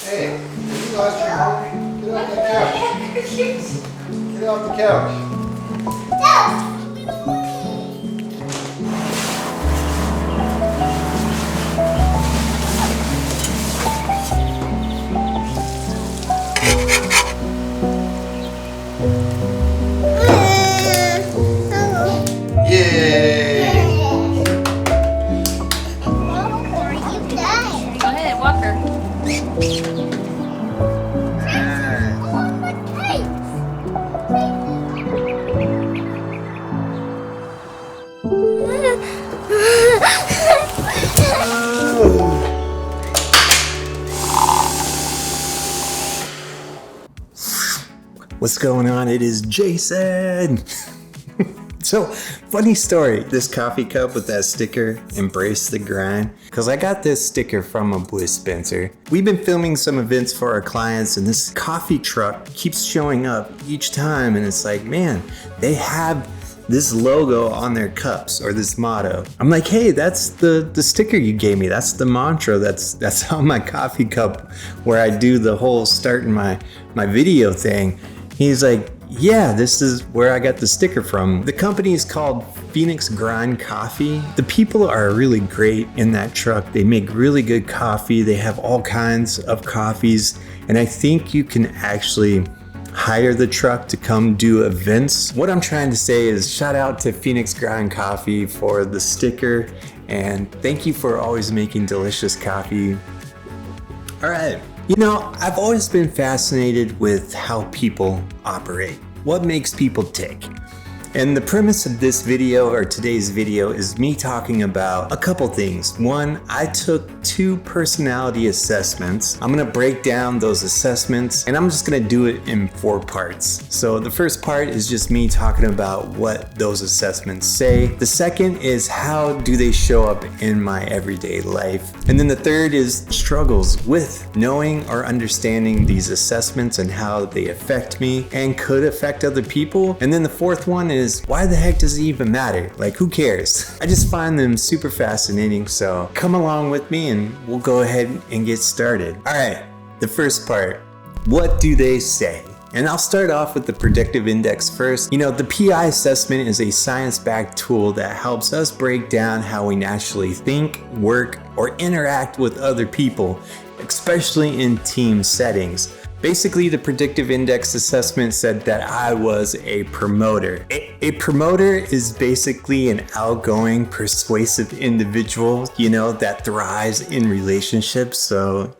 Hey, you lost your home? Get off the couch. Get off the couch. Yay! Go ahead, walk her. What's going on? It is Jason. So, funny story. This coffee cup with that sticker, embrace the grind. Because I got this sticker from a boy Spencer. We've been filming some events for our clients, and this coffee truck keeps showing up each time. And it's like, man, they have this logo on their cups, or this motto. I'm like, hey, that's the sticker you gave me. That's the mantra. That's on my coffee cup where I do the whole starting my video thing. He's like, yeah, this is where I got the sticker from. The company is called Phoenix Grind Coffee. The people are really great in that truck. They make really good coffee. They have all kinds of coffees. And I think you can actually hire the truck to come do events. What I'm trying to say is shout out to Phoenix Grind Coffee for the sticker. And thank you for always making delicious coffee. All right. You know, I've always been fascinated with how people operate. What makes people tick? And the premise of this video, or today's video, is me talking about a couple things. One, I took 2 personality assessments. I'm gonna break down those assessments, and I'm just gonna do it in 4 parts. So the first part is just me talking about what those assessments say. The second is how do they show up in my everyday life. And then the third is struggles with knowing or understanding these assessments and how they affect me and could affect other people. And then the fourth one is why the heck does it even matter? Like, who cares? I just find them super fascinating, so come along with me and we'll go ahead and get started. All right, the first part, what do they say? And I'll start off with the Predictive Index first. You know, the PI assessment is a science-backed tool that helps us break down how we naturally think, work, or interact with other people, especially in team settings. Basically, the Predictive Index assessment said that I was a promoter. A promoter is basically an outgoing, persuasive individual, you know, that thrives in relationships. So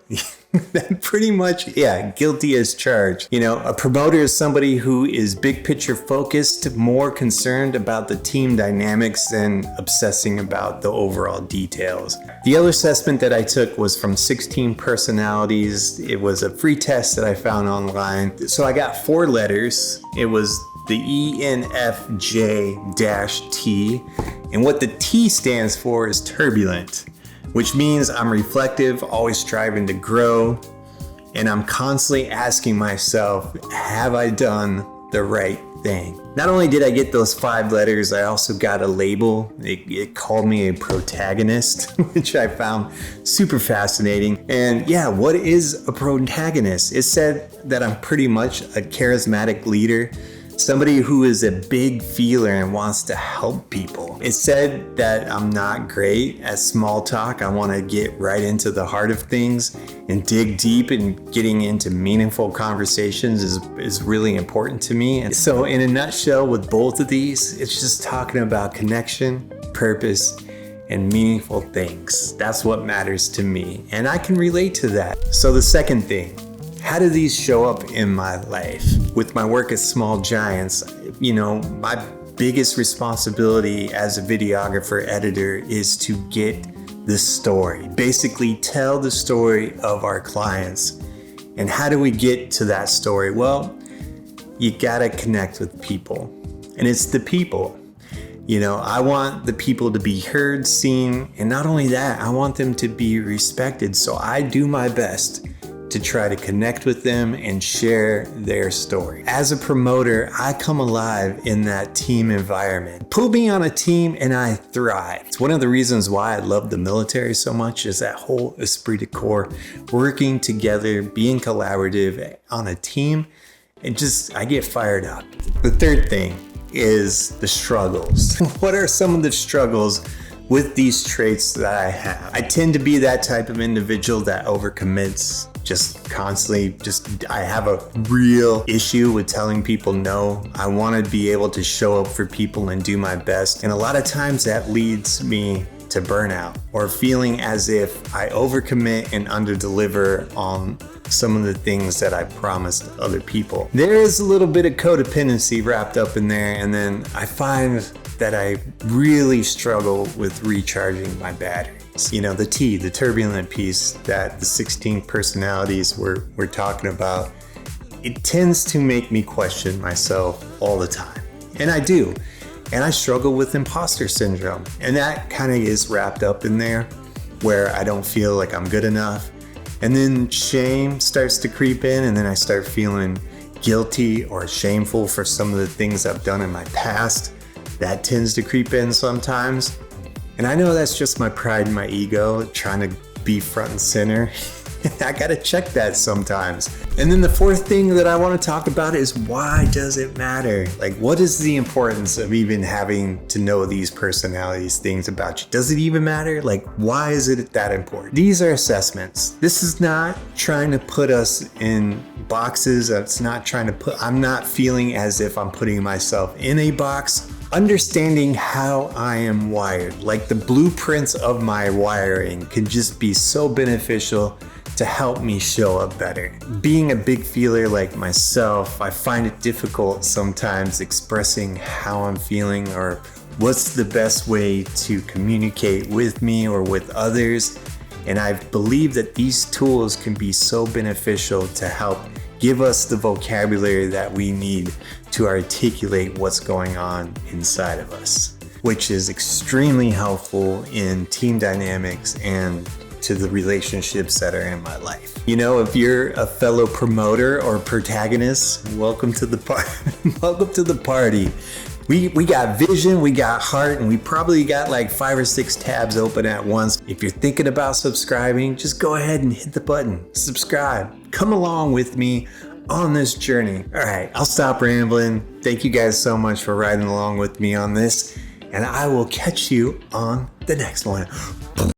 that pretty much, yeah, guilty as charged. You know, a promoter is somebody who is big picture focused, more concerned about the team dynamics than obsessing about the overall details. The other assessment that I took was from 16 personalities. It was a free test that I found online. So I got 4 letters. It was the ENFJ-T. And what the T stands for is turbulent, which means I'm reflective, always striving to grow, and I'm constantly asking myself, have I done the right thing? Not only did I get those 5 letters, I also got a label. It called me a protagonist, which I found super fascinating. And yeah, what is a protagonist? It said that I'm pretty much a charismatic leader, somebody who is a big feeler and wants to help people. It said that I'm not great at small talk. I want to get right into the heart of things and dig deep, and getting into meaningful conversations is really important to me. And so in a nutshell, with both of these, it's just talking about connection, purpose, and meaningful things. That's what matters to me, and I can relate to that. So the second thing, how do these show up in my life? With my work at Small Giants, you know, my biggest responsibility as a videographer editor is to get the story. Basically, tell the story of our clients. And how do we get to that story? Well, you gotta connect with people. And it's the people. You know, I want the people to be heard, seen, and not only that, I want them to be respected. So I do my best to try to connect with them and share their story. As a promoter, I come alive in that team environment. Put me on a team and I thrive. It's one of the reasons why I love the military so much, is that whole esprit de corps, working together, being collaborative on a team, and I get fired up. The third thing is the struggles. What are some of the struggles with these traits that I have? I tend to be that type of individual that overcommits, just constantly, I have a real issue with telling people no. I want to be able to show up for people and do my best. And a lot of times that leads me to burnout, or feeling as if I overcommit and underdeliver on some of the things that I promised other people. There is a little bit of codependency wrapped up in there, and then I find that I really struggle with recharging my batteries. You know, the T, the turbulent piece that the 16 personalities we're talking about, it tends to make me question myself all the time. And I do. And I struggle with imposter syndrome. And that kind of is wrapped up in there, where I don't feel like I'm good enough. And then shame starts to creep in, and then I start feeling guilty or shameful for some of the things I've done in my past. That tends to creep in sometimes. And I know that's just my pride and my ego trying to be front and center. I gotta check that sometimes. And then the fourth thing that I want to talk about is, why does it matter? Like, what is the importance of even having to know these personalities, things about you? Does it even matter? Like, why is it that important? These are assessments. This is not trying to put us in boxes. I'm not feeling as if I'm putting myself in a box. Understanding how I am wired, like the blueprints of my wiring, can just be so beneficial to help me show up better. Being a big feeler like myself, I find it difficult sometimes expressing how I'm feeling or what's the best way to communicate with me or with others. And I believe that these tools can be so beneficial to help give us the vocabulary that we need to articulate what's going on inside of us, which is extremely helpful in team dynamics and to the relationships that are in my life. You know, if you're a fellow promoter or protagonist, welcome to the party. Welcome to the party. We got vision, we got heart, and we probably got like 5 or 6 tabs open at once. If you're thinking about subscribing, just go ahead and hit the button, subscribe. Come along with me on this journey. All right, I'll stop rambling. Thank you guys so much for riding along with me on this, and I will catch you on the next one.